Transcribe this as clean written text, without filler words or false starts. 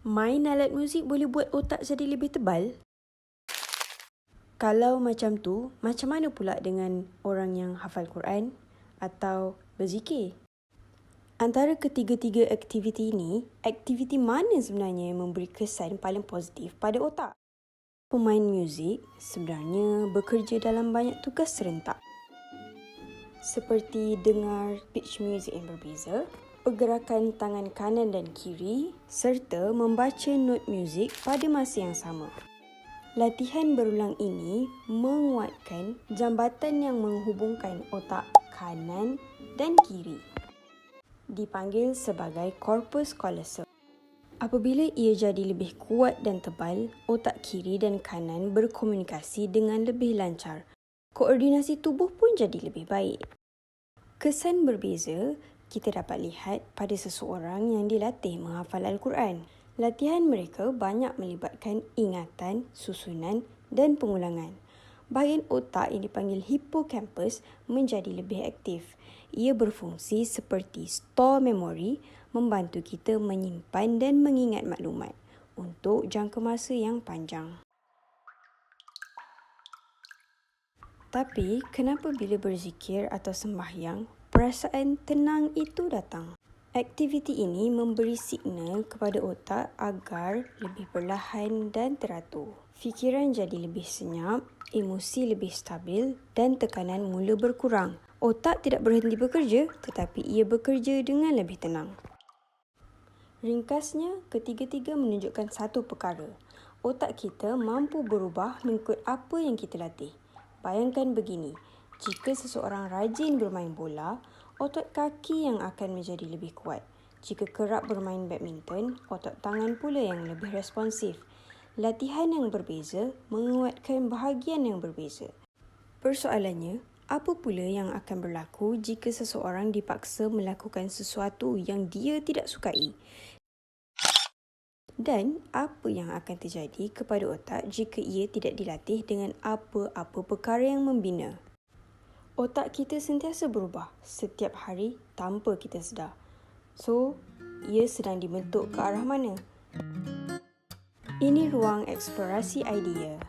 Main alat muzik boleh buat otak jadi lebih tebal? Kalau macam tu, macam mana pula dengan orang yang hafal Quran atau berzikir? Antara ketiga-tiga aktiviti ini, aktiviti mana sebenarnya yang memberi kesan paling positif pada otak? Pemain muzik sebenarnya bekerja dalam banyak tugas serentak. Seperti dengar pitch muzik yang berbeza, pergerakan tangan kanan dan kiri serta membaca not muzik pada masa yang sama. Latihan berulang ini menguatkan jambatan yang menghubungkan otak kanan dan kiri. Dipanggil sebagai corpus callosum. Apabila ia jadi lebih kuat dan tebal, otak kiri dan kanan berkomunikasi dengan lebih lancar. Koordinasi tubuh pun jadi lebih baik. Kesan berbeza kita dapat lihat pada seseorang yang dilatih menghafal Al-Quran. Latihan mereka banyak melibatkan ingatan, susunan dan pengulangan. Bahagian otak yang dipanggil hippocampus menjadi lebih aktif. Ia berfungsi seperti store memori, membantu kita menyimpan dan mengingat maklumat untuk jangka masa yang panjang. Tapi, kenapa bila berzikir atau sembahyang, perasaan tenang itu datang? Aktiviti ini memberi signal kepada otak agar lebih perlahan dan teratur. Fikiran jadi lebih senyap, emosi lebih stabil dan tekanan mula berkurang. Otak tidak berhenti bekerja, tetapi ia bekerja dengan lebih tenang. Ringkasnya, ketiga-tiga menunjukkan satu perkara. Otak kita mampu berubah mengikut apa yang kita latih. Bayangkan begini, jika seseorang rajin bermain bola, otot kaki yang akan menjadi lebih kuat. Jika kerap bermain badminton, otot tangan pula yang lebih responsif. Latihan yang berbeza menguatkan bahagian yang berbeza. Persoalannya, apa pula yang akan berlaku jika seseorang dipaksa melakukan sesuatu yang dia tidak sukai? Dan apa yang akan terjadi kepada otak jika ia tidak dilatih dengan apa-apa perkara yang membina? Otak kita sentiasa berubah setiap hari tanpa kita sedar. So, ia sedang dibentuk ke arah mana? Ini ruang eksplorasi idea.